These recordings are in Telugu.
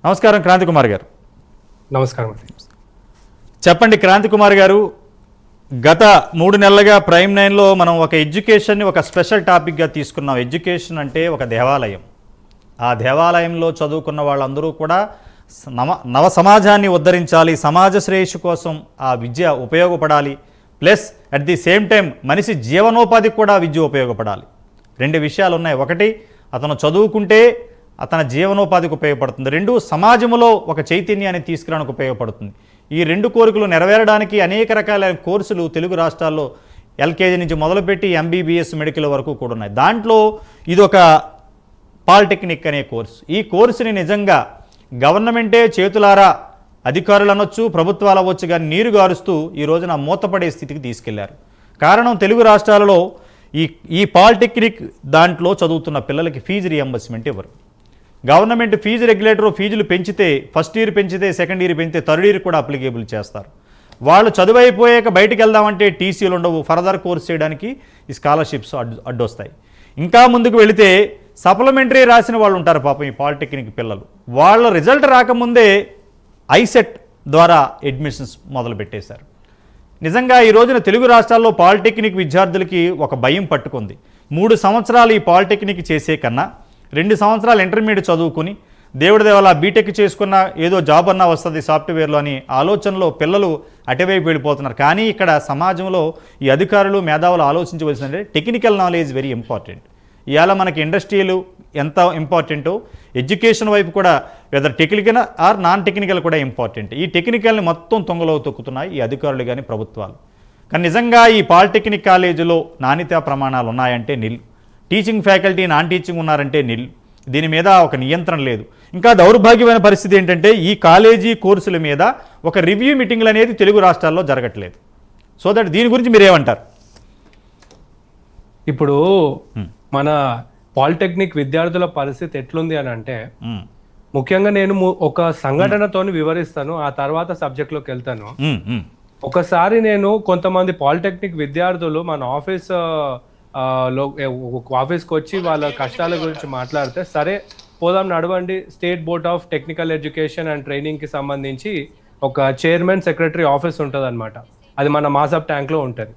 నమస్కారం క్రాంతి కుమార్ గారు. నమస్కారం. చెప్పండి క్రాంతి కుమార్ గారు, గత 3 నెలలుగా ప్రైమ్ 9లో మనం ఒక ఎడ్యుకేషన్ని ఒక స్పెషల్ టాపిక్గా తీసుకున్నాం. ఎడ్యుకేషన్ అంటే ఒక దేవాలయం. ఆ దేవాలయంలో చదువుకున్న వాళ్ళందరూ కూడా నవ సమాజాన్ని ఉద్ధరించాలి, సమాజ శ్రేయస్సు కోసం ఆ విద్య ఉపయోగపడాలి, plus at the same time మనిషి జీవనోపాధికి కూడా విద్య ఉపయోగపడాలి. 2 విషయాలు ఉన్నాయి. ఒకటి, అతను చదువుకుంటే అతని జీవనోపాధికి ఉపయోగపడుతుంది. 2, సమాజంలో ఒక చైతన్యాన్ని తీసుకురావడానికి ఉపయోగపడుతుంది. ఈ 2 కోరికలు నెరవేరడానికి అనేక రకాల కోర్సులు తెలుగు రాష్ట్రాల్లో ఎల్కేజీ నుంచి మొదలుపెట్టి ఎంబీబీఎస్ మెడికల్ వరకు కూడా ఉన్నాయి. దాంట్లో ఇదొక పాలిటెక్నిక్ అనే కోర్సు. ఈ కోర్సుని నిజంగా గవర్నమెంటే చేతులారా అధికారులు అనొచ్చు, ప్రభుత్వాలు అవ్వచ్చు, కానీ నీరు గారుస్తూ ఈ రోజున మూతపడే స్థితికి తీసుకెళ్లారు. కారణం, తెలుగు రాష్ట్రాలలో ఈ పాలిటెక్నిక్ దాంట్లో చదువుతున్న పిల్లలకి ఫీజు రియంబర్స్మెంట్ ఇవ్వరు. గవర్నమెంట్ ఫీజు రెగ్యులేటర్ ఫీజులు పెంచితే, ఫస్ట్ ఇయర్ పెంచితే సెకండ్ ఇయర్ పెంచితే థర్డ్ ఇయర్ కూడా అప్లికేబుల్ చేస్తారు. వాళ్ళు చదువు అయిపోయాక బయటికి వెళ్దామంటే టీసీలు ఉండవు, ఫర్దర్ కోర్స్ చేయడానికి ఈ స్కాలర్షిప్స్ అడ్డొస్తాయి. ఇంకా ముందుకు వెళితే సప్లిమెంటరీ రాసిన వాళ్ళు ఉంటారు పాపం ఈ పాలిటెక్నిక్ పిల్లలు. వాళ్ళ రిజల్ట్ రాకముందే ఐసెట్ ద్వారా అడ్మిషన్స్ మొదలుపెట్టేశారు. నిజంగా ఈ రోజున తెలుగు రాష్ట్రాల్లో పాలిటెక్నిక్ విద్యార్థులకి ఒక భయం పట్టుకుంది. 3 సంవత్సరాలు ఈ పాలిటెక్నిక్ చేసే కన్నా 2 సంవత్సరాలు ఇంటర్మీడియట్ చదువుకుని దేవుడి దేవాల బీటెక్ చేసుకున్న ఏదో జాబ్ అన్నా వస్తుంది సాఫ్ట్వేర్లో అని ఆలోచనలో పిల్లలు అటువైపు వెళ్ళిపోతున్నారు. కానీ ఇక్కడ సమాజంలో ఈ అధికారులు మేధావులు ఆలోచించవలసిందంటే టెక్నికల్ నాలెడ్జ్ వెరీ ఇంపార్టెంట్. ఇవాళ మనకి ఇండస్ట్రీలు ఎంత ఇంపార్టెంటో ఎడ్యుకేషన్ వైపు కూడా whether technical or non technical కూడా ఇంపార్టెంట్. ఈ టెక్నికల్ని మొత్తం తొంగలో తొక్కుతున్నాయి ఈ అధికారులు కానీ ప్రభుత్వాలు. కానీ నిజంగా ఈ పాలిటెక్నిక్ కాలేజీలో నాణ్యతా ప్రమాణాలు ఉన్నాయంటే నిల్, టీచింగ్ ఫ్యాకల్టీ నాన్ టీచింగ్ ఉన్నారంటే నిల్. దీని మీద ఒక నియంత్రణ లేదు. ఇంకా దౌర్భాగ్యమైన పరిస్థితి ఏంటంటే ఈ కాలేజీ కోర్సుల మీద ఒక రివ్యూ మీటింగ్లు అనేది తెలుగు రాష్ట్రాల్లో జరగట్లేదు. సో దట్ దీని గురించి మీరేమంటారు? ఇప్పుడు మన పాలిటెక్నిక్ విద్యార్థుల పరిస్థితి ఎట్లుంది అని అంటే, ముఖ్యంగా నేను ఒక సంఘటనతోని వివరిస్తాను, ఆ తర్వాత సబ్జెక్ట్లోకి వెళ్తాను. ఒకసారి నేను కొంతమంది పాలిటెక్నిక్ విద్యార్థులు మన ఆఫీస్కి వచ్చి వాళ్ళ కష్టాల గురించి మాట్లాడితే, సరే పోదాం నడవండి, state board of technical education and ట్రైనింగ్కి సంబంధించి ఒక చైర్మన్ సెక్రటరీ ఆఫీస్ ఉంటుంది అనమాట. అది మన మాసప్ ట్యాంక్లో ఉంటుంది.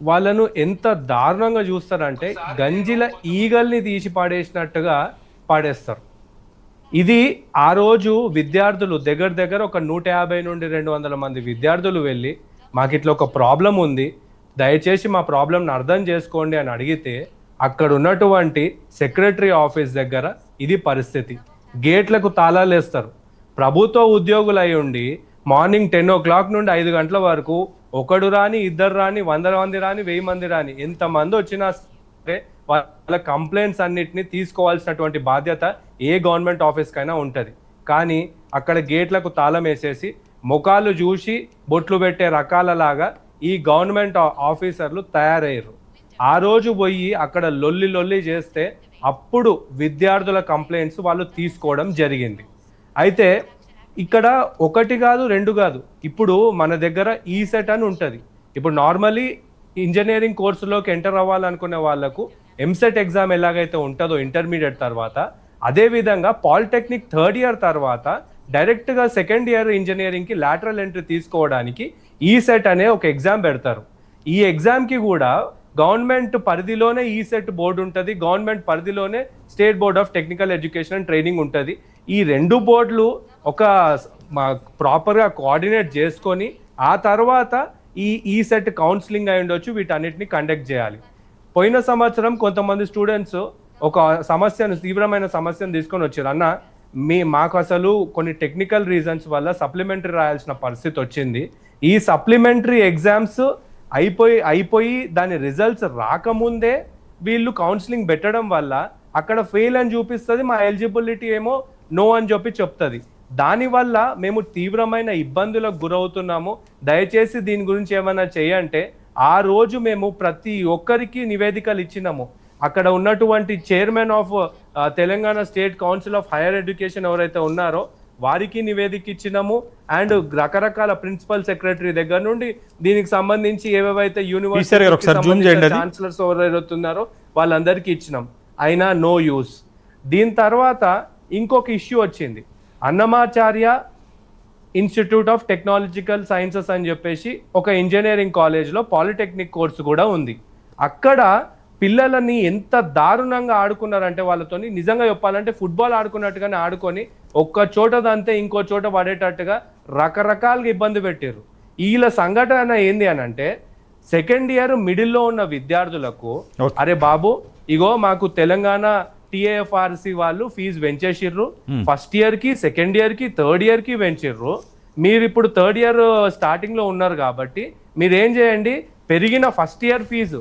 వాళ్ళను ఎంత దారుణంగా చూస్తారంటే గంజిల ఈగల్ని తీసి పాడేసినట్టుగా పాడేస్తారు. ఇది ఆ రోజు విద్యార్థులు దగ్గర ఒక 150 నుండి 200 మంది విద్యార్థులు వెళ్ళి, మాకు ఇట్లా ఒక ప్రాబ్లం ఉంది, దయచేసి మా ప్రాబ్లంని అర్థం చేసుకోండి అని అడిగితే, అక్కడ ఉన్నటువంటి సెక్రటరీ ఆఫీస్ దగ్గర ఇది పరిస్థితి. గేట్లకు తాళాలు వేస్తారు. ప్రభుత్వ ఉద్యోగులు అయి ఉండి మార్నింగ్ 10 o'clock నుండి 5 గంటల వరకు ఒకడు రాని, 2 రాని, 100 మంది రాని, 1000 మంది రాని, ఎంతమంది వచ్చినా సరే వాళ్ళ కంప్లైంట్స్ అన్నిటిని తీసుకోవాల్సినటువంటి బాధ్యత ఏ గవర్నమెంట్ ఆఫీస్కైనా ఉంటుంది. కానీ అక్కడ గేట్లకు తాళం వేసేసి ముఖాలు చూసి బొట్లు పెట్టే రకాలలాగా ఈ గవర్నమెంట్ ఆఫీసర్లు తయారయ్యారు. ఆ రోజు పోయి అక్కడ లొల్లి చేస్తే అప్పుడు విద్యార్థుల కంప్లైంట్స్ వాళ్ళు తీసుకోవడం జరిగింది. అయితే ఇక్కడ 1 కాదు 2 కాదు, ఇప్పుడు మన దగ్గర ఈసెట్ అని ఉంటుంది. ఇప్పుడు నార్మలీ ఇంజనీరింగ్ కోర్సులోకి ఎంటర్ అవ్వాలనుకునే వాళ్ళకు ఎంసెట్ ఎగ్జామ్ ఎలాగైతే ఉంటుందో ఇంటర్మీడియట్ తర్వాత, అదేవిధంగా పాలిటెక్నిక్ 3rd ఇయర్ తర్వాత డైరెక్ట్గా 2nd ఇయర్ ఇంజనీరింగ్కి లాటరల్ ఎంట్రీ తీసుకోవడానికి ఈసెట్ అనే ఒక ఎగ్జామ్ పెడతారు. ఈ ఎగ్జామ్కి కూడా గవర్నమెంట్ పరిధిలోనే ఈసెట్ బోర్డు ఉంటుంది, గవర్నమెంట్ పరిధిలోనే state board of technical education and training ఉంటుంది. ఈ 2 బోర్డులు ఒక ప్రాపర్గా కోఆర్డినేట్ చేసుకొని ఆ తర్వాత ఈ ఈసెట్ కౌన్సిలింగ్ అయి ఉండొచ్చు, వీటన్నిటిని కండక్ట్ చేయాలి. పోయిన సంవత్సరం కొంతమంది స్టూడెంట్స్ ఒక తీవ్రమైన సమస్యను తీసుకొని వచ్చారు. అన్న మాకు అసలు కొన్ని టెక్నికల్ రీజన్స్ వల్ల సప్లిమెంటరీ రాయాల్సిన పరిస్థితి వచ్చింది. ఈ సప్లిమెంటరీ ఎగ్జామ్స్ అయిపోయి దాని రిజల్ట్స్ రాకముందే వీళ్ళు కౌన్సిలింగ్ పెట్టడం వల్ల అక్కడ ఫెయిల్ అని చూపిస్తుంది, మా ఎలిజిబిలిటీ ఏమో నో అని చెప్తుంది. దానివల్ల మేము తీవ్రమైన ఇబ్బందులకు గురవుతున్నాము, దయచేసి దీని గురించి ఏమైనా చేయంటే ఆ రోజు మేము ప్రతి ఒక్కరికి నివేదికలు ఇచ్చినాము. అక్కడ ఉన్నటువంటి chairman of Telangana state council of higher education ఎవరైతే ఉన్నారో వారికి నివేదిక ఇచ్చినాము. అండ్ రకరకాల ప్రిన్సిపల్ సెక్రటరీ దగ్గర నుండి దీనికి సంబంధించి ఏవేవైతే యూనివర్సిటీ ఛాన్సలర్స్ ఎవరైతున్నారో వాళ్ళందరికీ ఇచ్చినాం, అయినా నో యూస్. దీని తర్వాత ఇంకొక ఇష్యూ వచ్చింది. Annamacharya institute of technological sciences అని చెప్పేసి ఒక ఇంజనీరింగ్ కాలేజ్లో పాలిటెక్నిక్ కోర్సు కూడా ఉంది. అక్కడ పిల్లలని ఎంత దారుణంగా ఆడుకున్నారంటే వాళ్ళతోని, నిజంగా చెప్పాలంటే ఫుట్బాల్ ఆడుకున్నట్టుగానే ఆడుకొని ఒక్క చోట దంతే ఇంకో చోట పడేటట్టుగా రకరకాలుగా ఇబ్బంది పెట్టారు. వీళ్ళ సంఘటన ఏంది అని అంటే, సెకండ్ ఇయర్ మిడిల్లో ఉన్న విద్యార్థులకు అరే బాబు ఇగో మాకు తెలంగాణ TAFRC వాళ్ళు ఫీజు పెంచేసిర్రు, ఫస్ట్ ఇయర్ కి సెకండ్ ఇయర్ కి థర్డ్ ఇయర్ కి పెంచిర్రు, మీరు ఇప్పుడు థర్డ్ ఇయర్ స్టార్టింగ్ లో ఉన్నారు కాబట్టి మీరు ఏం చేయండి, పెరిగిన ఫస్ట్ ఇయర్ ఫీజు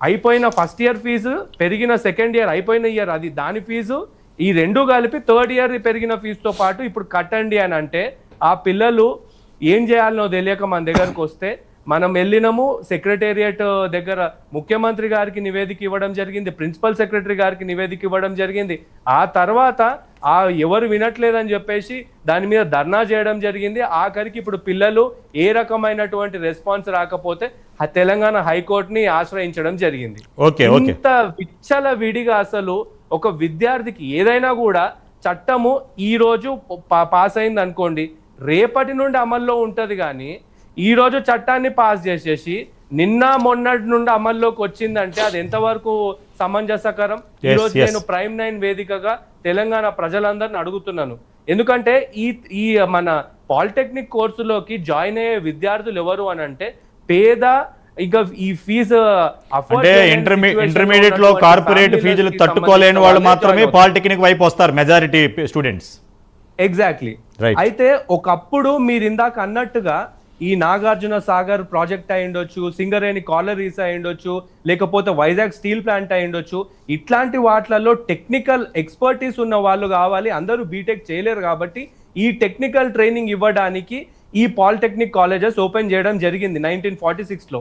అయిపోయిన ఫస్ట్ ఇయర్ ఫీజు, పెరిగిన సెకండ్ ఇయర్ అయిపోయిన ఇయర్ అది దాని ఫీజు, ఈ రెండు కలిపి థర్డ్ ఇయర్ పెరిగిన ఫీజుతో పాటు ఇప్పుడు కట్టండి అని అంటే, ఆ పిల్లలు ఏం చేయాలనో తెలియక మన దగ్గరకు వస్తే మనం వెళ్ళినాము. సెక్రటేరియట్ దగ్గర ముఖ్యమంత్రి గారికి నివేదిక ఇవ్వడం జరిగింది, ప్రిన్సిపల్ సెక్రటరీ గారికి నివేదిక ఇవ్వడం జరిగింది. ఆ తర్వాత ఎవరు వినట్లేదని చెప్పేసి దాని మీద ధర్నా చేయడం జరిగింది. ఆఖరికి ఇప్పుడు పిల్లలు ఏ రకమైనటువంటి రెస్పాన్స్ రాకపోతే తెలంగాణ హైకోర్టుని ఆశ్రయించడం జరిగింది. ఇంత విచ్చల విడిగా అసలు ఒక విద్యార్థికి ఏదైనా కూడా చట్టము ఈ రోజు పాస్ అయింది అనుకోండి, రేపటి నుండి అమల్లో ఉంటది. కానీ ఈ రోజు చట్టాన్ని పాస్ చేసేసి నిన్న మొన్నటి నుండి అమల్లోకి వచ్చిందంటే అది ఎంతవరకు సమంజసకరం? ఈ రోజు నేను ప్రైమ్9 వేదికగా తెలంగాణ ప్రజలందరిని అడుగుతున్నాను. ఎందుకంటే ఈ మన పాలిటెక్నిక్ కోర్సులోకి జాయిన్ అయ్యే విద్యార్థులు ఎవరు అని అంటే పేద, ఇక ఈ ఫీజు ఇంటర్మీడియట్ లో కార్పొరేట్ ఫీజులు తట్టుకోలేని వాళ్ళు మాత్రమే పాలిటెక్నిక్ వైపు వస్తారు, మెజారిటీ స్టూడెంట్స్. ఎగ్జాక్ట్లీ. అయితే ఒకప్పుడు మీరు ఇందాక అన్నట్టుగా ఈ నాగార్జున సాగర్ ప్రాజెక్ట్ అయి ఉండొచ్చు, సింగరేణి కాలరీస్ అయి ఉండొచ్చు, లేకపోతే వైజాగ్ స్టీల్ ప్లాంట్ అయి ఉండొచ్చు, ఇట్లాంటి వాటిలలో టెక్నికల్ ఎక్స్పర్టీస్ ఉన్న వాళ్ళు కావాలి. అందరూ బీటెక్ చేయలేరు కాబట్టి ఈ టెక్నికల్ ట్రైనింగ్ ఇవ్వడానికి ఈ పాలిటెక్నిక్ కాలేజెస్ ఓపెన్ చేయడం జరిగింది 1946లో.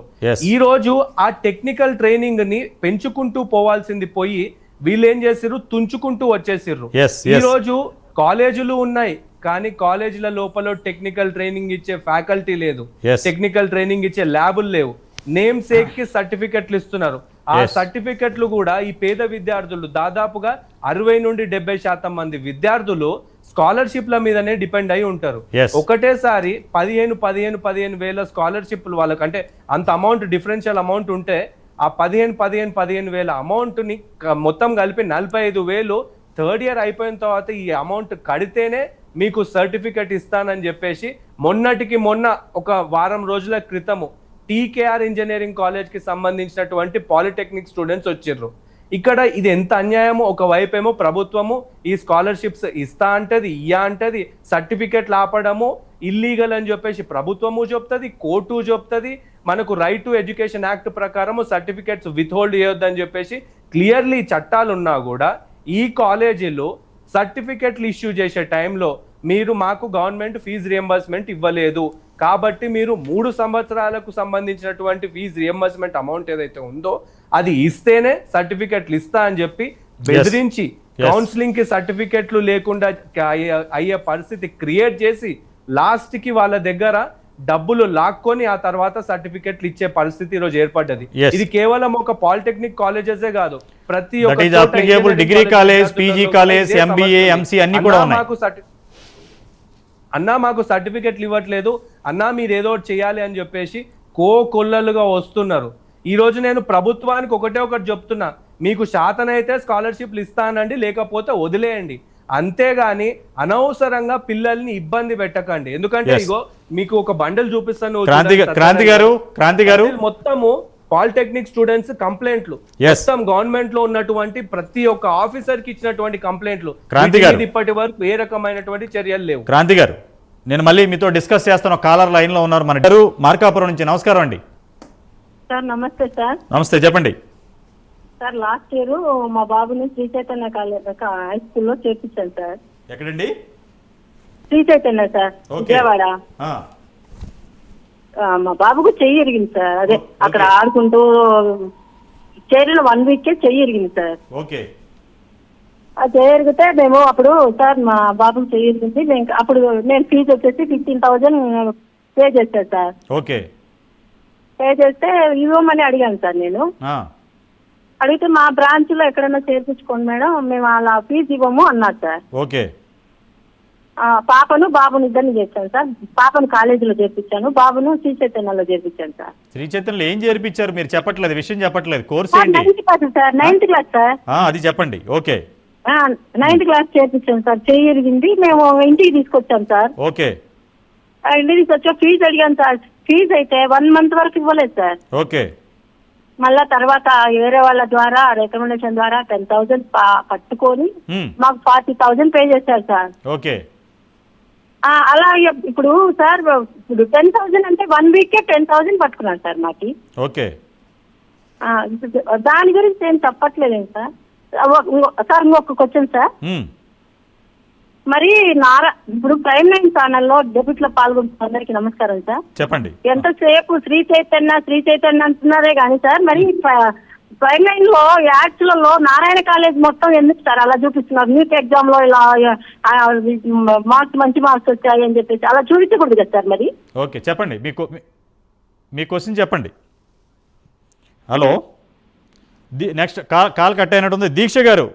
ఈ రోజు ఆ టెక్నికల్ ట్రైనింగ్ ని పెంచుకుంటూ పోవాల్సింది పోయి వీళ్ళు ఏం చేసిర్రు, తుంచుకుంటూ వచ్చేసిర్రు. ఈ రోజు కాలేజీలు ఉన్నాయి కానీ కాలేజీల లోపల టెక్నికల్ ట్రైనింగ్ ఇచ్చే ఫ్యాకల్టీ లేదు, టెక్నికల్ ట్రైనింగ్ ఇచ్చే ల్యాబులు లేవు. నేమ్ సేక్ కి సర్టిఫికెట్లు ఇస్తున్నారు. ఆ సర్టిఫికెట్లు కూడా ఈ పేద విద్యార్థులు దాదాపుగా 60 నుండి 70% మంది విద్యార్థులు స్కాలర్షిప్ల మీదనే డిపెండ్ అయి ఉంటారు. ఒకటేసారి 15 వేల స్కాలర్షిప్లు వాళ్ళకి, అంటే అంత అమౌంట్ డిఫరెన్షియల్ అమౌంట్ ఉంటే ఆ 15 వేల అమౌంట్ ని మొత్తం కలిపి 45,000 థర్డ్ ఇయర్ అయిపోయిన తర్వాత ఈ అమౌంట్ కడితేనే మీకు సర్టిఫికెట్ ఇస్తానని చెప్పేసి మొన్నటికి మొన్న ఒక వారం రోజుల క్రితము TKR ఇంజనీరింగ్ కాలేజ్ కి సంబంధించినటువంటి పాలిటెక్నిక్ స్టూడెంట్స్ వచ్చిర్రు. ఇక్కడ ఇది ఎంత అన్యాయమో, ఒకవైపేమో ప్రభుత్వము ఈ స్కాలర్షిప్స్ ఇస్తా అంటది, ఇయ్యా అంటది, సర్టిఫికెట్లు ఆపడము ఇల్లీగల్ అని చెప్పేసి ప్రభుత్వము చెప్తుంది, కోర్టు చెప్తుంది. మనకు రైట్ టు ఎడ్యుకేషన్ యాక్ట్ ప్రకారము సర్టిఫికెట్స్ విత్హోల్డ్ చేయొద్దని చెప్పేసి క్లియర్లీ చట్టాలు ఉన్నా కూడా ఈ కాలేజీలో సర్టిఫికెట్లు ఇష్యూ చేసే టైంలో మీరు మాకు గవర్నమెంట్ ఫీజు రియంబర్స్మెంట్ ఇవ్వలేదు కాబట్టి మీరు 3 సంవత్సరాలకు సంబంధించినటువంటి ఫీజు రియంబర్స్మెంట్ అమౌంట్ ఏదైతే ఉందో అది ఇస్తేనే సర్టిఫికెట్లు ఇస్తా అని చెప్పి బెదిరించి కౌన్సిలింగ్ కి సర్టిఫికెట్లు లేకుండా అయ్యే పరిస్థితి క్రియేట్ చేసి లాస్ట్ కి వాళ్ళ దగ్గర డబ్బులు లాక్కొని ఆ తర్వాత సర్టిఫికెట్లు ఇచ్చే పరిస్థితి ఈ రోజు ఏర్పడ్డది. ఇది కేవలం ఒక పాలిటెక్నిక్ కాలేజెసే కాదు, ప్రతి ఒక్క degree college, PG college, MBA, MC అన్ని కూడా ఉన్నాయి. అన్నా మాకు సర్టిఫికెట్లు ఇవ్వట్లేదు, అన్నా మీరు ఏదో చేయాలి అని చెప్పేసి కోకొల్లలుగా వస్తున్నారు. ఈ రోజు నేను ప్రభుత్వానికి ఒకటి చెప్తున్నా, మీకు శాతనైతే స్కాలర్షిప్లు ఇస్తానండి, లేకపోతే వదిలేయండి. అంతేగాని అనవసరంగా పిల్లల్ని ఇబ్బంది పెట్టకండి. ఎందుకంటే ఇగో మీకు ఒక బండల్ చూపిస్తాను, క్రాంతి గారు మొత్తము పాలిటెక్నిక్ స్టూడెంట్స్ కంప్లైంట్లు, మొత్తం గవర్నమెంట్ లో ఉన్నటువంటి ప్రతి ఒక్క ఆఫీసర్ కి ఇచ్చినటువంటి కంప్లైంట్లు, ఇప్పటి వరకు ఏ రకమైనటువంటి చర్యలు లేవు. క్రాంతి గారు, నేను మళ్ళీ మీతో డిస్కస్ చేస్తాను. కాలర్ లైన్ లో ఉన్నారు మన గారు మార్కాపురం నుంచి. నమస్కారం అండి. సార్ నమస్తే. సార్ నమస్తే, చెప్పండి. సార్ లాస్ట్ ఇయర్ మా బాబుని శ్రీ చైతన్య హై స్కూల్లో చేర్పించాను సార్. ఎక్కడండి? శ్రీ చైతన్య సార్, విజయవాడ. మా బాబుకు చెయ్యి ఇరిగింది సార్. అదే అక్కడ ఆడుకుంటూ చేరిన 1 వీక్ చెయ్యి ఇరిగింది సార్. ఓకే. ఆ చెయ్యి ఇరిగితే మేము అప్పుడు సార్ మా బాబుకు చెయ్యి ఇరిగింది, అప్పుడు నేను ఫీజు వచ్చేసి 15,000 పే చేశాను సార్. ఓకే. పే చేస్తే ఇవ్వమని అడిగాను సార్. నేను అడిగితే మా బ్రాంచ్ లో ఎక్కడైనా చేర్పించుకోండి మేడం, మేము అలా ఫీజు ఇవ్వము అన్నారు సార్. ఓకే. పాపను బాబుని ఇద్దరిని చేర్చాను సార్. పాపను కాలేజీలో చేర్పించాను, బాబును శ్రీ చైతన్యలో చేర్పించాను సార్. శ్రీ చైతన్యలో ఏం చేర్పించారు మీరు? చెప్పట్లేదు, విషయం చెప్పట్లేదు. కోర్స్ సార్ ఏంటి? 9th class sir, 9th class sir. అది చెప్పండి. ఓకే 9th క్లాస్ చేర్పించాను సార్. చెయ్యరిగింది, మేము ఇంటికి తీసుకొచ్చాం సార్. ఓకే ఇంటికి తీసుకొచ్చా, ఫీజు అడిగాను సార్. ఫీజు అయితే 1 month వరకు ఇవ్వలేదు సార్. ఓకే మళ్ళా తర్వాత వేరే వాళ్ళ ద్వారా రికమెండేషన్ ద్వారా 10,000 కట్టుకొని మాకు 40,000 పే చేశారు సార్. ఓకే అలా ఇప్పుడు సార్, ఇప్పుడు 10,000 అంటే 1 weekకే 10,000 పట్టుకున్నాను సార్ మాకి. ఓకే దాని గురించి ఏం చెప్పట్లేదు సార్. సార్ ఇంకొక క్వశ్చన్ సార్. మరి ఇప్పుడు ప్రైమ్ 9 ఛానల్లో డెబ్యూట్ లో పాల్గొంటున్న అందరికి నమస్కారం సార్. చెప్పండి. ఎంతసేపు శ్రీ చైతన్య అంటున్నారే కానీ సార్, మరి ప్రైమ్ 9 లో యాడ్స్ లలో నారాయణ కాలేజ్ మొత్తం ఎందుకు సార్ అలా చూపిస్తున్నారు? నీట్ ఎగ్జామ్ లో ఇలా మార్క్స్ మంచి మార్క్స్ వచ్చాయి అని చెప్పేసి అలా చూపించకూడదు కదా సార్ మరి. ఓకే చెప్పండి, మీ క్వశ్చన్ చెప్పండి. హలో, నెక్స్ట్ కాల్ కట్ అయినట్టుంది. దీక్ష గారు